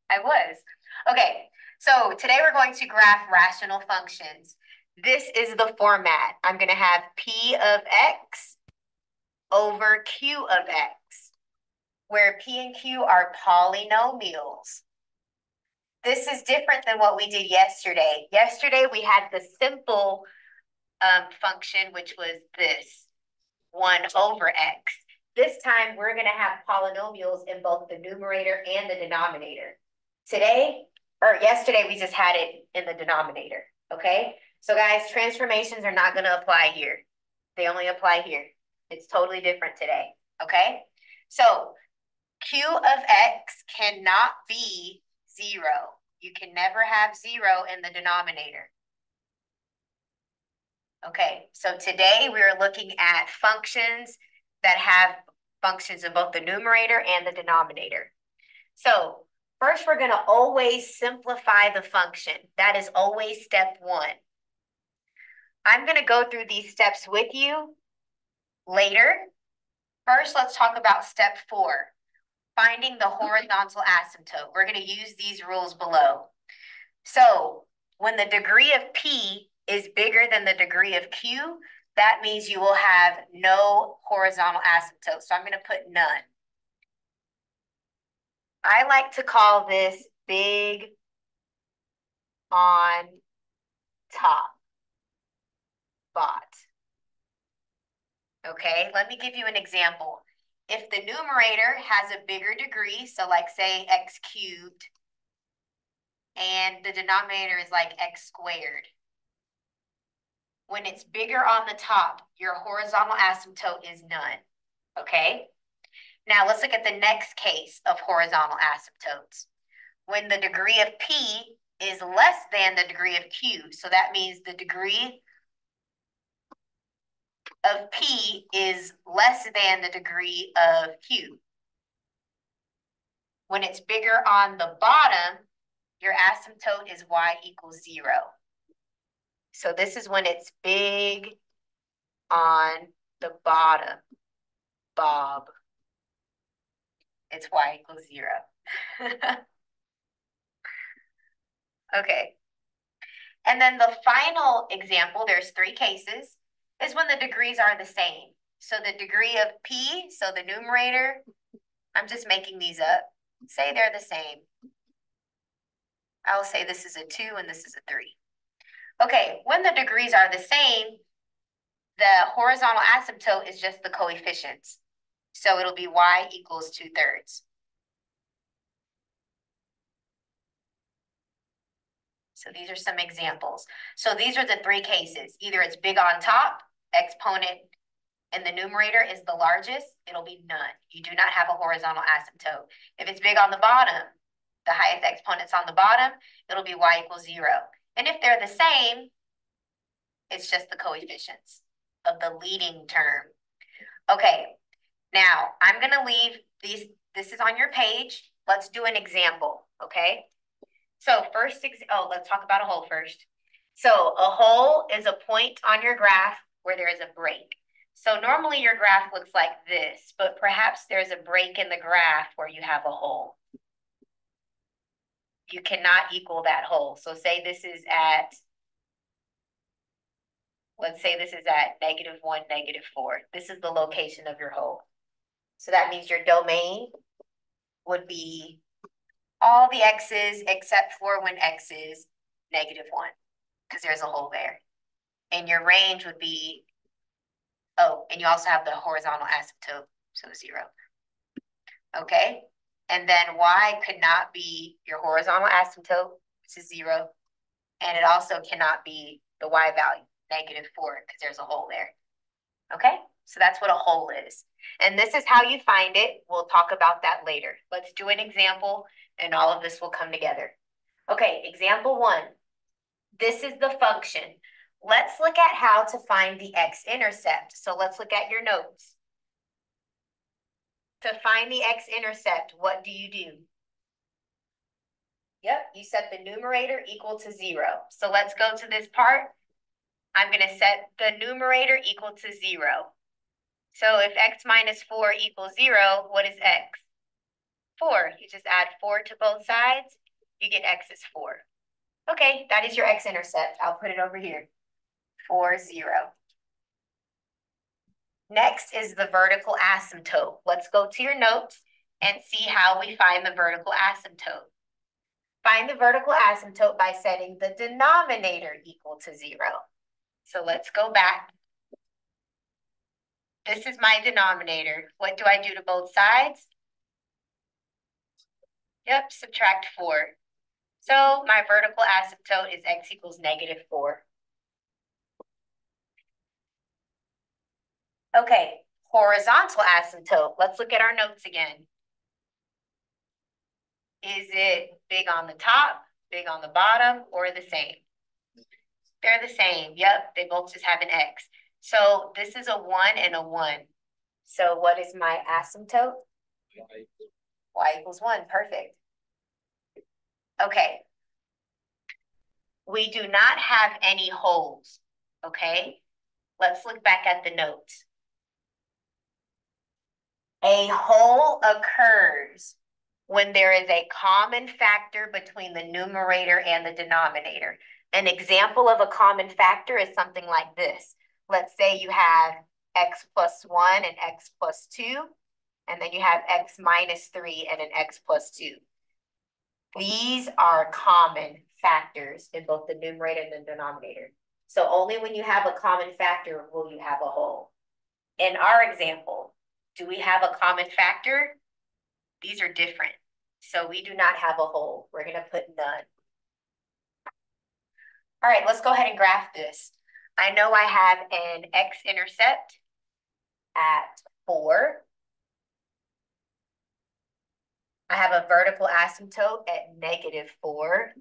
I was. Okay, so today we're going to graph rational functions. This is the format. I'm going to have P of x over Q of x, where P and Q are polynomials. This is different than what we did yesterday. Yesterday we had the simple function, which was this, 1 over x. This time we're going to have polynomials in both the numerator and the denominator. Yesterday, we just had it in the denominator, okay? So guys, transformations are not going to apply here. They only apply here. It's totally different today, okay? So Q of x cannot be 0. You can never have 0 in the denominator. Okay, so today we're looking at functions that have functions in both the numerator and the denominator. So first, we're going to always simplify the function. That is always step 1. I'm going to go through these steps with you later. First, let's talk about step 4, finding the horizontal asymptote. We're going to use these rules below. So when the degree of P is bigger than the degree of Q, that means you will have no horizontal asymptote. So I'm going to put none. I like to call this big on top, bot. Okay, let me give you an example. If the numerator has a bigger degree, so like say x cubed, and the denominator is like x squared, when it's bigger on the top, your horizontal asymptote is none, okay? Now let's look at the next case of horizontal asymptotes. When the degree of P is less than the degree of Q, so that means the degree of P is less than the degree of Q. When it's bigger on the bottom, your asymptote is y equals 0. So this is when it's big on the bottom, Bob. It's y equals 0. Okay. And then the final example, there's 3 cases, is when the degrees are the same. So the degree of P, so the numerator, I'm just making these up, say they're the same. I'll say this is a 2 and this is a 3. Okay, when the degrees are the same, the horizontal asymptote is just the coefficients. So it'll be y equals 2/3. So these are some examples. So these are the 3 cases. Either it's big on top, exponent in the numerator is the largest, it'll be none. You do not have a horizontal asymptote. If it's big on the bottom, the highest exponent's on the bottom, it'll be y equals 0. And if they're the same, it's just the coefficients of the leading term. Okay, now I'm going to leave these. This is on your page. Let's do an example, okay? So let's talk about a hole first. So a hole is a point on your graph where there is a break. So normally your graph looks like this, but perhaps there's a break in the graph where you have a hole. You cannot equal that hole. So say this is at, let's say this is at -1, -4. This is the location of your hole. So that means your domain would be all the x's except for when x is -1, because there's a hole there. And your range would be, oh, and you also have the horizontal asymptote, so 0. Okay, and then y could not be your horizontal asymptote, which is 0. And it also cannot be the y value, -4, because there's a hole there. Okay, so that's what a hole is. And this is how you find it. We'll talk about that later. Let's do an example, and all of this will come together. Okay, example 1. This is the function. Let's look at how to find the x-intercept. So let's look at your notes. To find the x-intercept, what do you do? Yep, you set the numerator equal to 0. So let's go to this part. I'm going to set the numerator equal to 0. So if x minus 4 equals 0, what is x? 4. You just add 4 to both sides, you get x is 4. Okay, that is your x-intercept. I'll put it over here, 4, 0. Next is the vertical asymptote. Let's go to your notes and see how we find the vertical asymptote. Find the vertical asymptote by setting the denominator equal to 0. So let's go back. This is my denominator. What do I do to both sides? Yep, subtract 4. So my vertical asymptote is x equals -4. Okay, horizontal asymptote. Let's look at our notes again. Is it big on the top, big on the bottom, or the same? They're the same. Yep, they both just have an x. So this is a 1 and a 1. So what is my asymptote? Y equals 1. Perfect. Okay. We do not have any holes. Okay. Let's look back at the notes. A hole occurs when there is a common factor between the numerator and the denominator. An example of a common factor is something like this. Let's say you have x plus 1 and x plus 2, and then you have x minus 3 and an x plus 2. These are common factors in both the numerator and the denominator. So only when you have a common factor will you have a whole. In our example, do we have a common factor? These are different. So we do not have a whole. We're going to put none. All right, let's go ahead and graph this. I know I have an x-intercept at 4. I have a vertical asymptote at -4.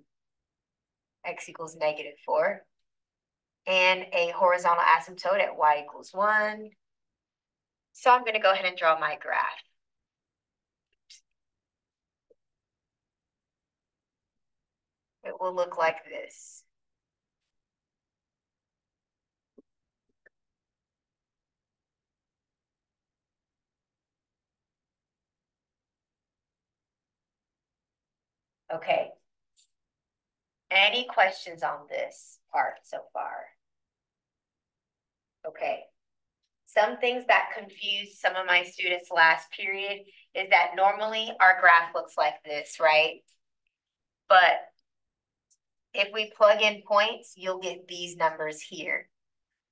X equals -4. And a horizontal asymptote at y equals 1. So I'm going to go ahead and draw my graph. It will look like this. Okay. Any questions on this part so far? Okay. Some things that confused some of my students last period is that normally our graph looks like this, right? But if we plug in points, you'll get these numbers here.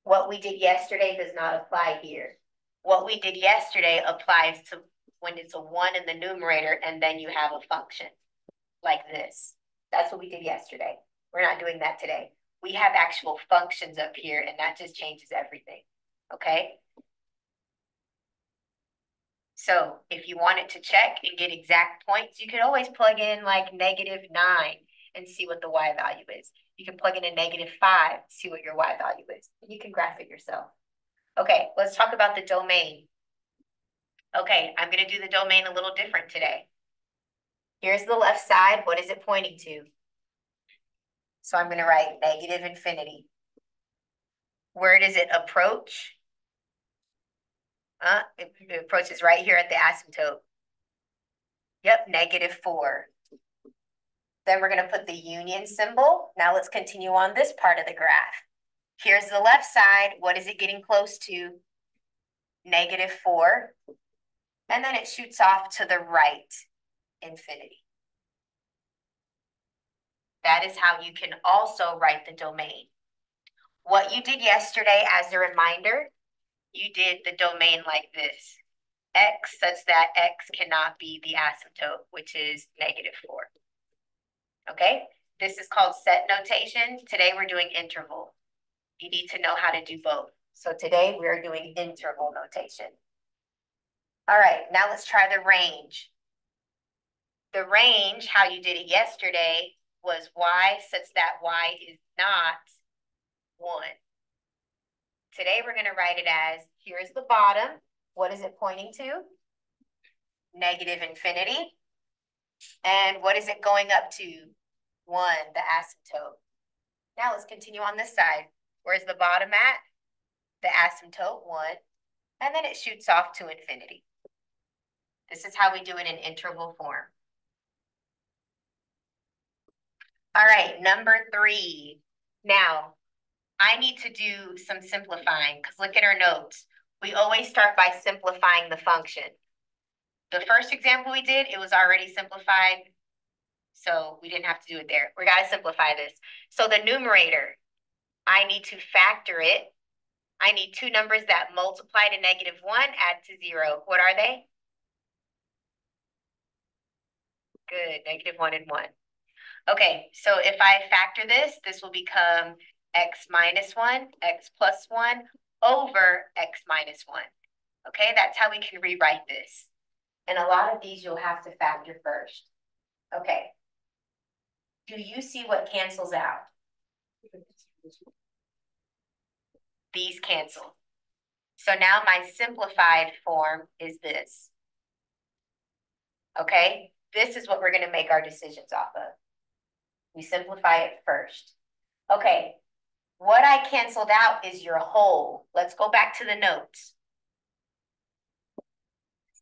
What we did yesterday does not apply here. What we did yesterday applies to when it's a 1 in the numerator and then you have a function like this. That's what we did yesterday. We're not doing that today. We have actual functions up here and that just changes everything, okay? So if you wanted to check and get exact points, you could always plug in like -9 and see what the y value is. You can plug in a -5, see what your y value is. You can graph it yourself. Okay, let's talk about the domain. Okay, I'm going to do the domain a little different today. Here's the left side. What is it pointing to? So I'm going to write -infinity. Where does it approach? It approaches right here at the asymptote. Yep, -4. Then we're going to put the union symbol. Now let's continue on this part of the graph. Here's the left side. What is it getting close to? -4. And then it shoots off to the right, infinity. That is how you can also write the domain. What you did yesterday as a reminder, you did the domain like this. X such that X cannot be the asymptote, which is -4. Okay, this is called set notation. Today we're doing interval. You need to know how to do both. So today we're doing interval notation. All right, now let's try the range. The range, how you did it yesterday, was y such that y is not 1. Today we're going to write it as, here's the bottom. What is it pointing to? -infinity. And what is it going up to? 1, the asymptote. Now let's continue on this side. Where's the bottom at? The asymptote, 1. And then it shoots off to infinity. This is how we do it in interval form. All right, number 3. Now, I need to do some simplifying because look at our notes. We always start by simplifying the function. The first example we did, it was already simplified, so we didn't have to do it there. We got to simplify this. So the numerator, I need to factor it. I need two numbers that multiply to -1, add to 0. What are they? Good, -1 and 1. Okay, so if I factor this, this will become x minus 1, x plus 1 over x minus 1. Okay, that's how we can rewrite this. And a lot of these you'll have to factor first. Okay. Do you see what cancels out? These cancel. So now my simplified form is this. Okay, this is what we're going to make our decisions off of. We simplify it first. Okay, what I canceled out is your whole. Let's go back to the notes.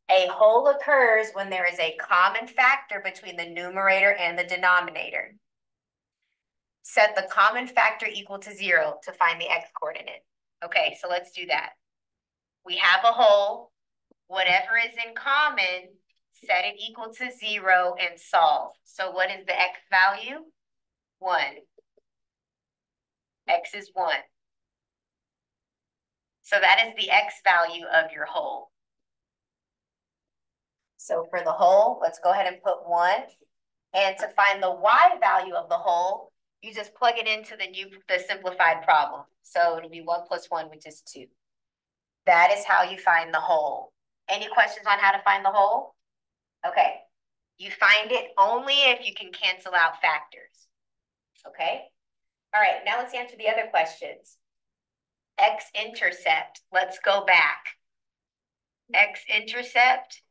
A whole occurs when there is a common factor between the numerator and the denominator. Set the common factor equal to 0 to find the x-coordinate. Okay, so let's do that. We have a whole. Whatever is in common, set it equal to 0 and solve. So what is the x value? 1. X is 1. So that is the x value of your whole. So for the whole, let's go ahead and put 1. And to find the y value of the whole, you just plug it into the simplified problem. So it'll be 1 plus 1, which is 2. That is how you find the whole. Any questions on how to find the whole? Okay. You find it only if you can cancel out factors. Okay? All right, now let's answer the other questions. X-intercept, let's go back. X-intercept.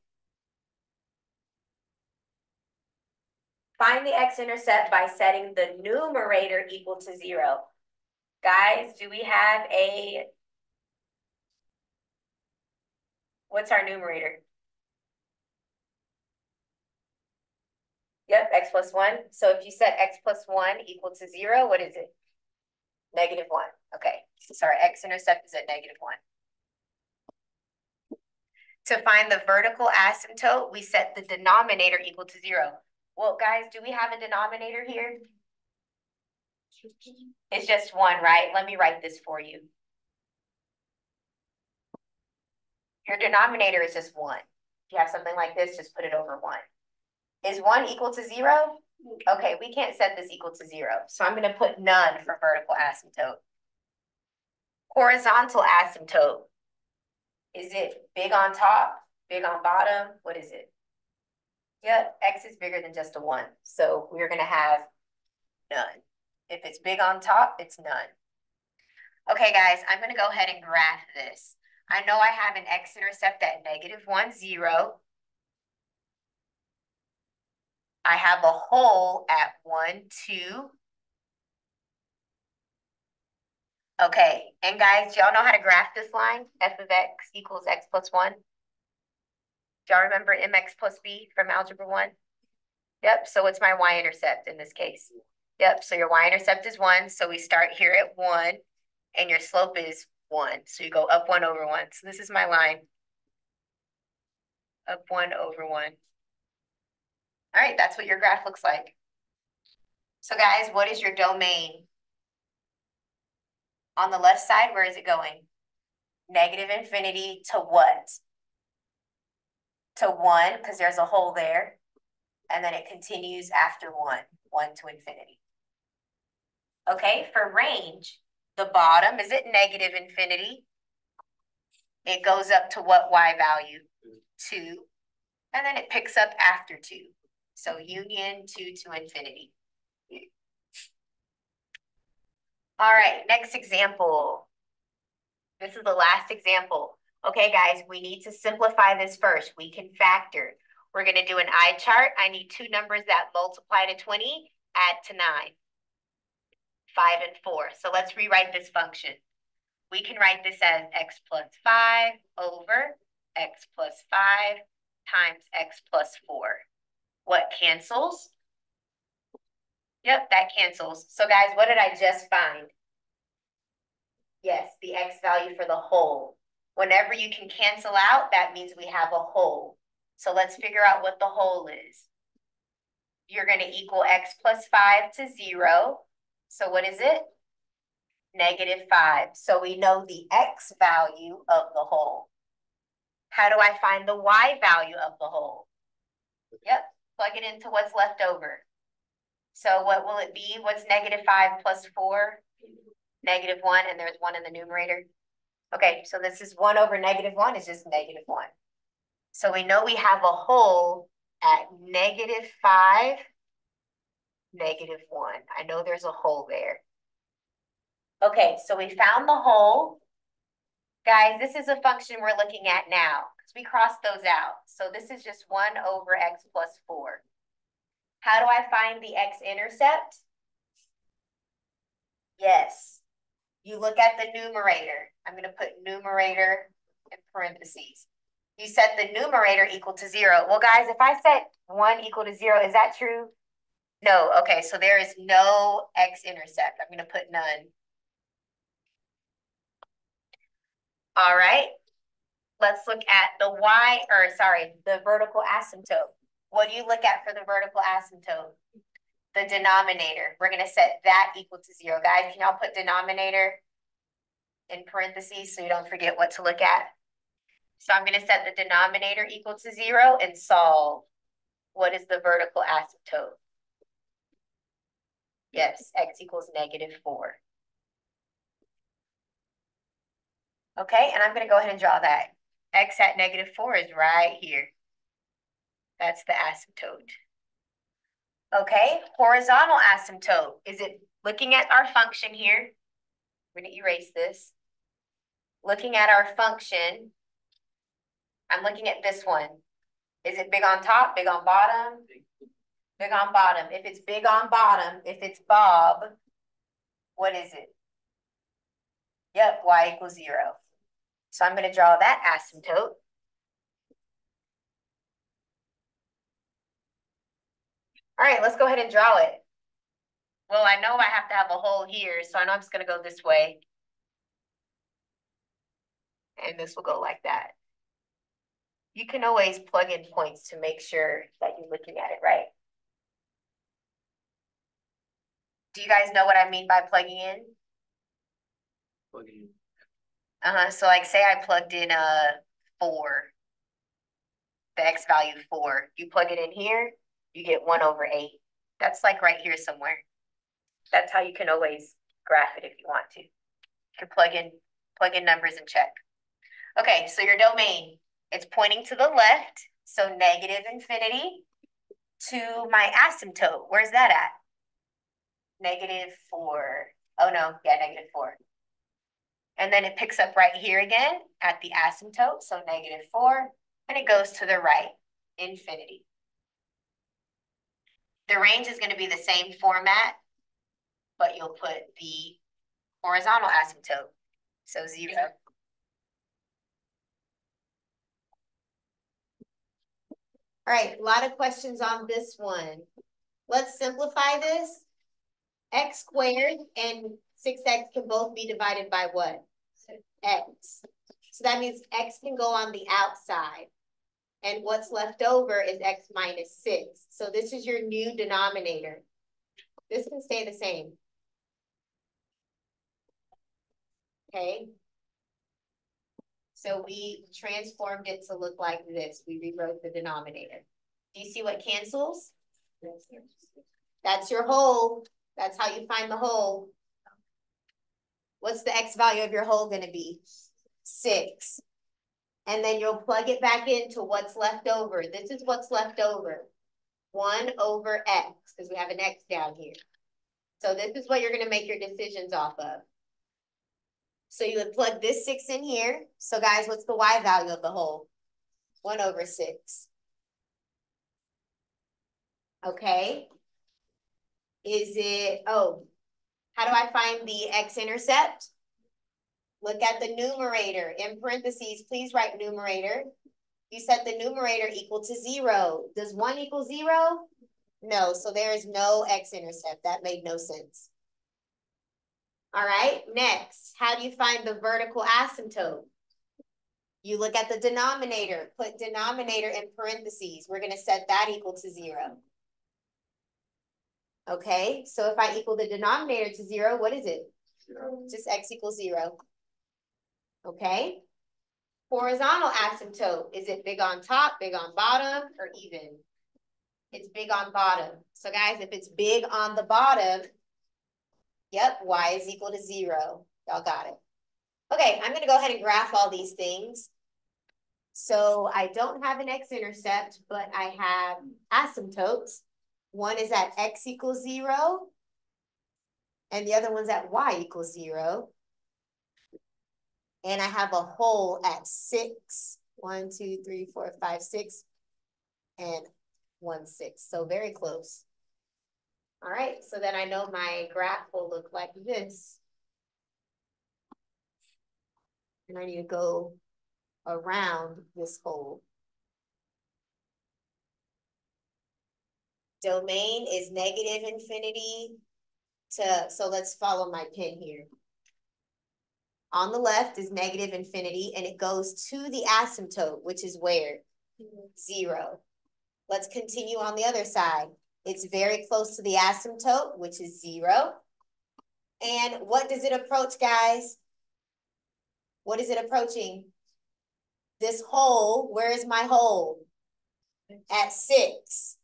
Find the x-intercept by setting the numerator equal to 0. Guys, do we have what's our numerator? Yep, x plus 1. So if you set x plus 1 equal to 0, what is it? -1. Okay, so our x-intercept is at -1. To find the vertical asymptote, we set the denominator equal to 0. Well, guys, do we have a denominator here? It's just 1, right? Let me write this for you. Your denominator is just 1. If you have something like this, just put it over 1. Is 1 equal to 0? Okay, we can't set this equal to 0. So I'm going to put none for vertical asymptote. Horizontal asymptote. Is it big on top, big on bottom? What is it? Yep, x is bigger than just a 1. So we're going to have none. If it's big on top, it's none. Okay, guys, I'm going to go ahead and graph this. I know I have an x-intercept at -1, 0. I have a whole at 1, 2. Okay, and guys, y'all know how to graph this line? F of x equals x plus 1. Do y'all remember mx plus b from algebra 1? Yep, so what's my y-intercept in this case? Yep, so your y-intercept is 1, so we start here at 1, and your slope is 1. So you go up 1 over 1. So this is my line. Up 1 over 1. All right, that's what your graph looks like. So guys, what is your domain? On the left side, where is it going? -infinity to what? To 1, because there's a hole there. And then it continues after 1 to infinity. Okay, for range, the bottom is at -infinity. It goes up to what y value? 2. And then it picks up after 2. So union 2 to infinity. All right, next example. This is the last example. Okay, guys, we need to simplify this first. We can factor. We're going to do an eye chart. I need two numbers that multiply to 20, add to 9. 5 and 4. So let's rewrite this function. We can write this as x plus 5 over x plus 5 times x plus 4. What cancels? Yep, that cancels. So guys, what did I just find? Yes, the x value for the whole. Whenever you can cancel out, that means we have a whole. So let's figure out what the whole is. You're going to equal x plus 5 to 0. So what is it? -5. So we know the x value of the whole. How do I find the y value of the whole? Yep, plug it into what's left over. So what will it be? What's -5 plus 4? -1, and there's 1 in the numerator. Okay, so this is 1 over -1 is just -1. So we know we have a whole at -5, -1. I know there's a whole there. Okay, so we found the whole. Guys, this is a function we're looking at now because we crossed those out. So this is just 1 over x plus 4. How do I find the x-intercept? Yes. You look at the numerator. I'm going to put numerator in parentheses. You set the numerator equal to 0. Well, guys, if I set 1 equal to 0, is that true? No. Okay, so there is no x-intercept. I'm going to put none. All right. Let's look at the the vertical asymptote. What do you look at for the vertical asymptote? The denominator. We're going to set that equal to 0. Guys, can y'all put denominator in parentheses so you don't forget what to look at? So I'm going to set the denominator equal to 0 and solve. What is the vertical asymptote? Yes, x equals -4. Okay, and I'm going to go ahead and draw that. X at -4 is right here. That's the asymptote. Okay, horizontal asymptote. Is it looking at our function here? We're going to erase this. Looking at our function, I'm looking at this one. Is it big on top, big on bottom? Big on bottom. If it's big on bottom, if it's Bob, what is it? Yep, y equals 0. So I'm going to draw that asymptote. All right, let's go ahead and draw it. Well, I know I have to have a hole here, so I know I'm just going to go this way. And this will go like that. You can always plug in points to make sure that you're looking at it right. Do you guys know what I mean by plugging in? Plugging in. So like say I plugged in 4, the x value 4. You plug it in here, you get 1 over 8. That's like right here somewhere. That's how you can always graph it if you want to. You can plug in numbers and check. Okay, so your domain, it's pointing to the left, so -infinity to my asymptote. Where's that at? -4. Oh no, yeah, -4. And then it picks up right here again at the asymptote, so -4, and it goes to the right, infinity. The range is going to be the same format, but you'll put the horizontal asymptote, so 0. All right, a lot of questions on this one. Let's simplify this. X squared and 6x can both be divided by what? X. So that means x can go on the outside. And what's left over is x minus 6. So this is your new denominator. This can stay the same. Okay. So we transformed it to look like this. We rewrote the denominator. Do you see what cancels? That's your whole. That's how you find the whole. What's the x value of your whole going to be? 6. And then you'll plug it back into what's left over. This is what's left over. 1 over x, because we have an x down here. So this is what you're going to make your decisions off of. So you would plug this 6 in here. So guys, what's the y value of the whole? 1 over 6. Okay. Is it, oh, how do I find the x-intercept? Look at the numerator. In parentheses, please write numerator. You set the numerator equal to 0. Does 1 equal 0? No, so there is no x-intercept. That made no sense. All right, next, how do you find the vertical asymptote? You look at the denominator, put denominator in parentheses. We're going to set that equal to 0. Okay, so if I equal the denominator to 0, what is it? 0. Just x equals 0. Okay. Horizontal asymptote, is it big on top, big on bottom, or even? It's big on bottom. So guys, if it's big on the bottom, yep, y is equal to 0. Y'all got it. Okay, I'm going to go ahead and graph all these things. So I don't have an x-intercept, but I have asymptotes. One is at x equals 0, and the other one's at y equals 0. And I have a hole at 6. 1, 2, 3, 4, 5, 6, and 1, 6. So very close. All right, so then I know my graph will look like this. And I need to go around this hole. Domain is negative infinity to, so let's follow my pin here. On the left is negative infinity, and it goes to the asymptote, which is where? 0. Let's continue on the other side. It's very close to the asymptote, which is 0. And what does it approach, guys? What is it approaching? This hole, where is my hole? At 6.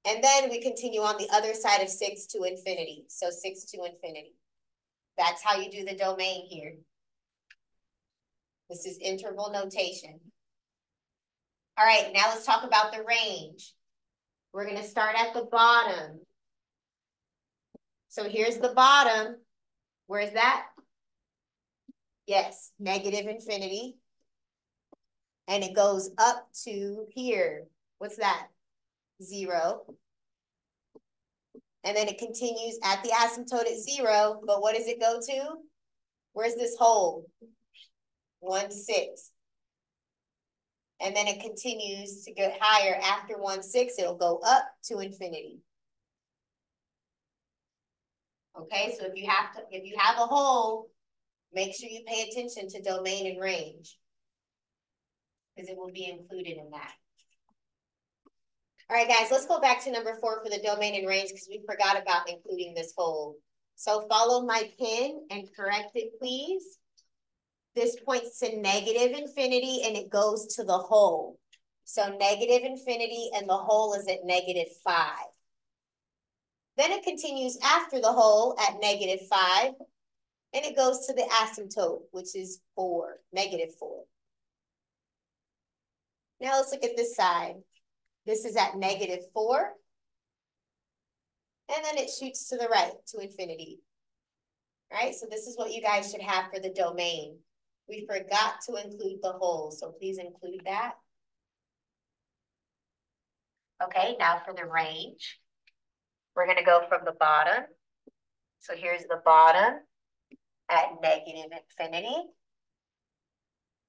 And then we continue on the other side of 6 to infinity. So 6 to infinity. That's how you do the domain here. This is interval notation. All right, now let's talk about the range. We're going to start at the bottom. So here's the bottom. Where is that? Yes, negative infinity. And it goes up to here. What's that? 0. And then it continues at the asymptote at 0. But what does it go to? Where's this hole? 1/6. And then it continues to get higher. After 1/6, it'll go up to infinity. Okay, so if you have a hole, make sure you pay attention to domain and range, because it will be included in that. All right, guys, let's go back to number 4 for the domain and range, because we forgot about including this hole. So follow my pin and correct it, please. This points to negative infinity, and it goes to the hole. So negative infinity, and the hole is at -5. Then it continues after the hole at -5, and it goes to the asymptote, which is 4, -4. Now let's look at this side. This is at -4. And then it shoots to the right to infinity. All right, so this is what you guys should have for the domain. We forgot to include the hole, so please include that. Okay, now for the range. We're going to go from the bottom. So here's the bottom at negative infinity.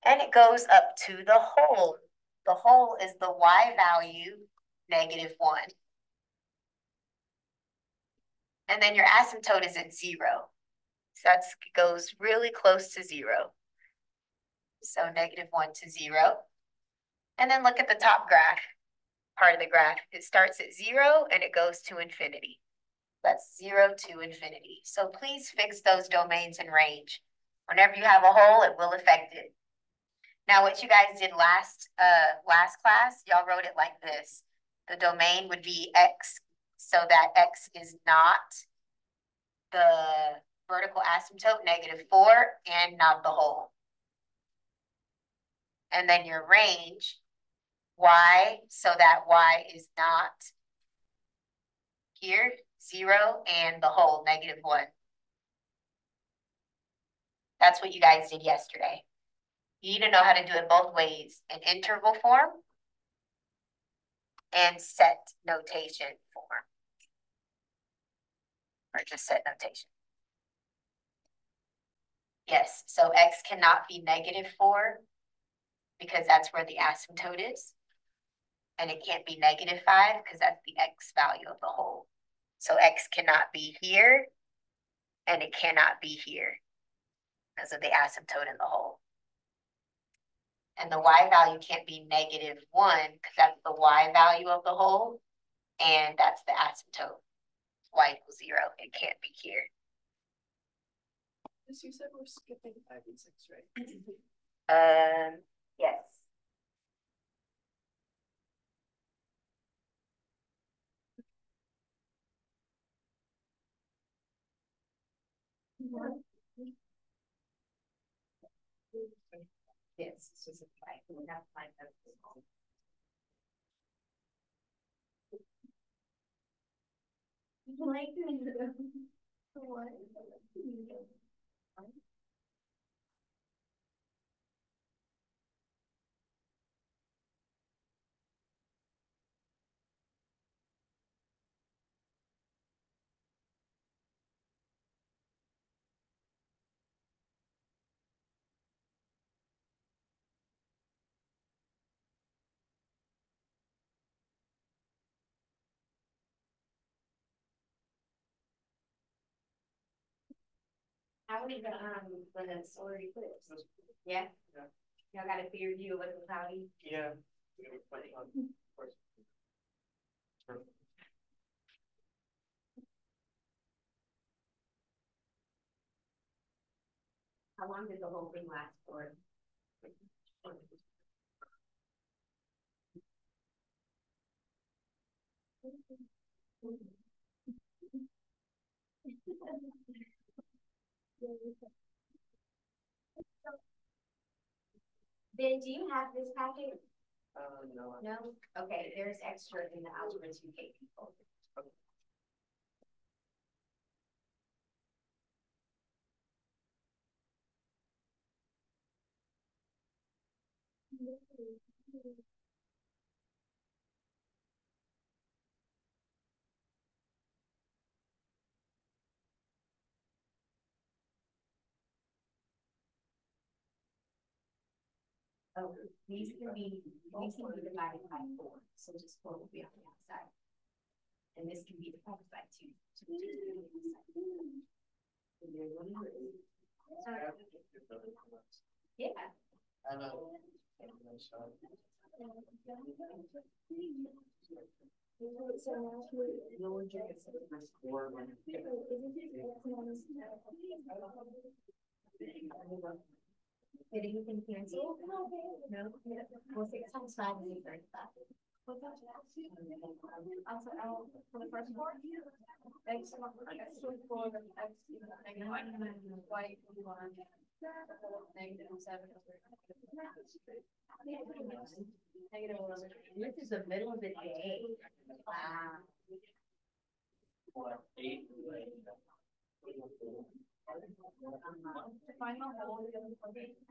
And it goes up to the hole. The hole is the y value, -1. And then your asymptote is at 0. So that goes really close to 0. So -1 to 0. And then look at the top graph, part of the graph. It starts at 0 and it goes to infinity. That's 0 to infinity. So please fix those domains and range. Whenever you have a hole, it will affect it. Now, what you guys did last class, y'all wrote it like this. The domain would be x, so that x is not the vertical asymptote, -4, and not the hole. And then your range, y, so that y is not here, 0, and the hole, -1. That's what you guys did yesterday. You need to know how to do it both ways, in interval form and set notation form. Or just set notation. Yes, so x cannot be -4 because that's where the asymptote is. And it can't be -5 because that's the x value of the whole. So x cannot be here, and it cannot be here because of the asymptote in the whole. And the y value can't be -1 because that's the y value of the whole, and that's the asymptote. Y equals 0. It can't be here. You said we're skipping 5 and 6, right? Yes. Yes, it's just a five. We have 5 of this. How many the solar eclipse? Yeah. Y'all got a clear view of what's cloudy? Yeah. How long did the whole thing last for? Ben, do you have this packet? No. No? Okay, there's extra in the Algebra 2K people. Oh, these can be divided by 4, so just 4 will be on the outside. And this can be divided by 2. Yeah. Did anything cancel? No. Well, 6 times 5 is 35. What's that? Also, for the first part, x for x y equals 1, -7. This is the middle of the day. Wow.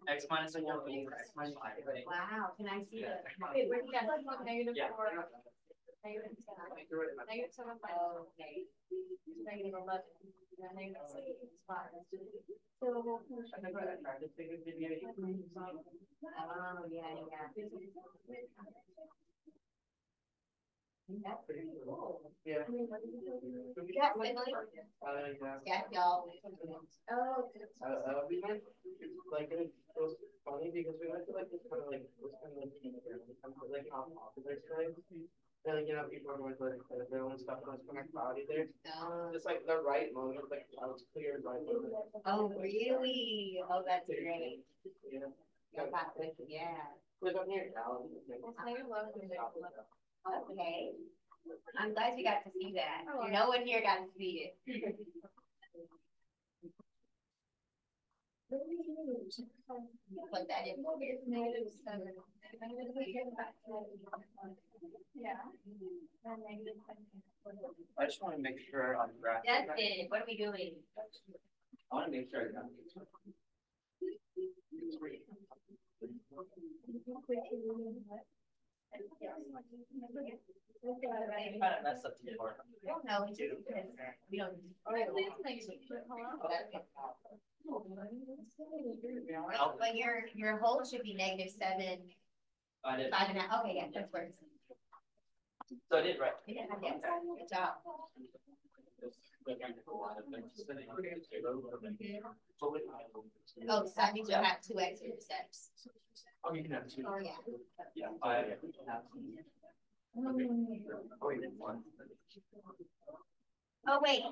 X minus 1 over x minus 5. Wow, can I see the okay, where you got -4, -10, -7. Oh, okay. -11. -6. So oh yeah. That's pretty cool. Yeah. Yeah, yeah, y'all. Oh, We went like it was funny because we went to like this kind of like opposite side. And people are going to like their own stuff and it's kind of cloudy there. Just like the right moment, like clouds cleared right moment. Oh really? Oh, that's great. Yeah. Yeah. Live up here now. Okay. I'm glad you got to see that. No one here got to see it. Put that in. Yeah. I just want to make sure I'm right. That's it. What are we doing? I want to make sure I got Kind of messed up the board. No, we don't. But your whole should be -7, I did. 5.5. Okay, yeah, that's where it's. So I did right. Yeah, good job. Oh, so that means you'll have 2 x-intercepts. Oh, you can have two. Oh, yeah. Yeah, I have. Oh, you did one. Oh, wait.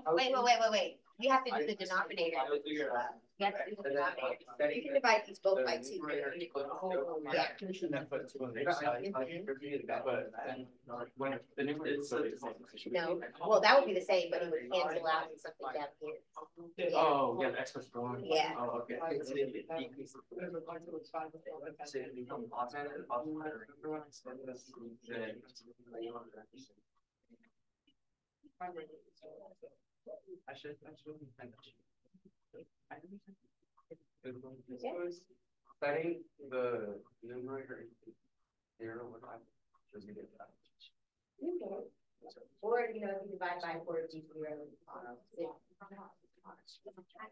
You have to do the denominator. I will figure it out. You have to do the denominator. You can divide these both by 2. Yeah. No, well, that would be the same, but it would cancel out and something down here. Oh, yeah, the X was one. Yeah. Oh, okay. I should. Setting the numerator zero would I just get that. Or, if you divide by 4, it's 0.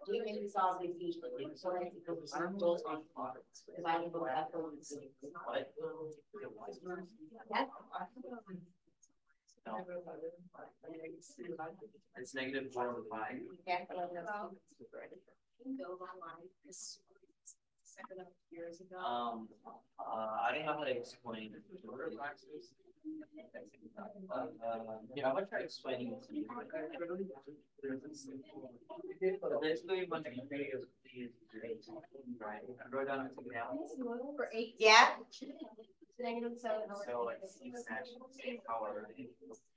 We can solve these easily. So I think dividing both by 4 is 6. It's -4/5. Yeah. I don't know how to explain it. Yeah, I'm gonna try explaining it to you. Basically, when you create right, I wrote down a now. For 8. Yeah. So it's same power.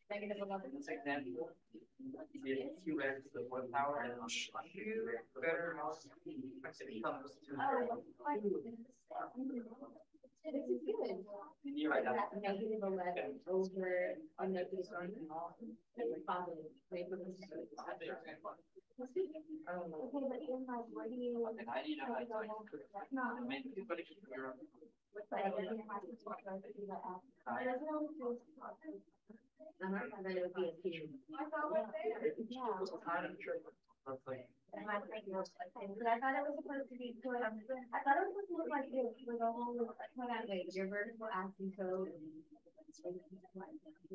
-11. This example, you get 2x to the 4th power and better becomes 2. This is good. You write down. -11 over a negative 1. And I need to have And then it would be a few. I thought it was supposed to be good. I thought it was supposed to look like this with a whole Wait, your vertical asymptote.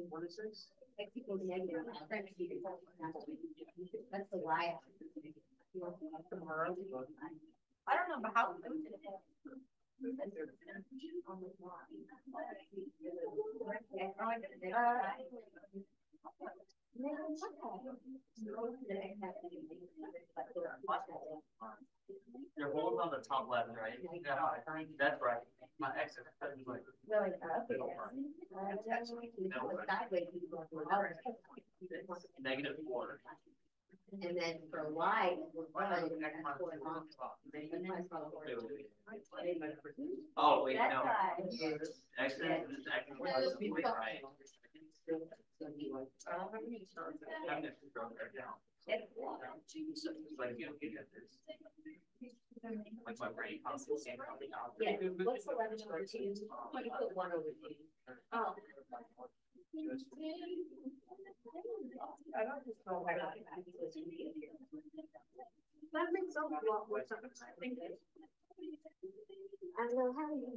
What is this? X equals negative. That's the y. I don't know, but how? Your hole's on the top left, right? Yeah, that's right. My X is like. -4. And then for y, oh wait, no. X is actually right. Like my brain constantly coming out. yeah, what's 11 over 2? You put 1 over 2. Oh. I don't just know why. That makes sense. I don't know how you.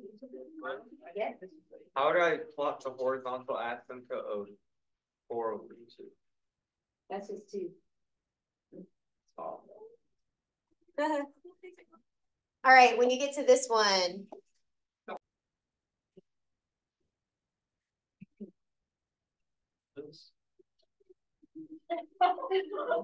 Yes. How would I plot the horizontal asymptote of 4 over 2? That's just 2. Oh. All right, when you get to this one.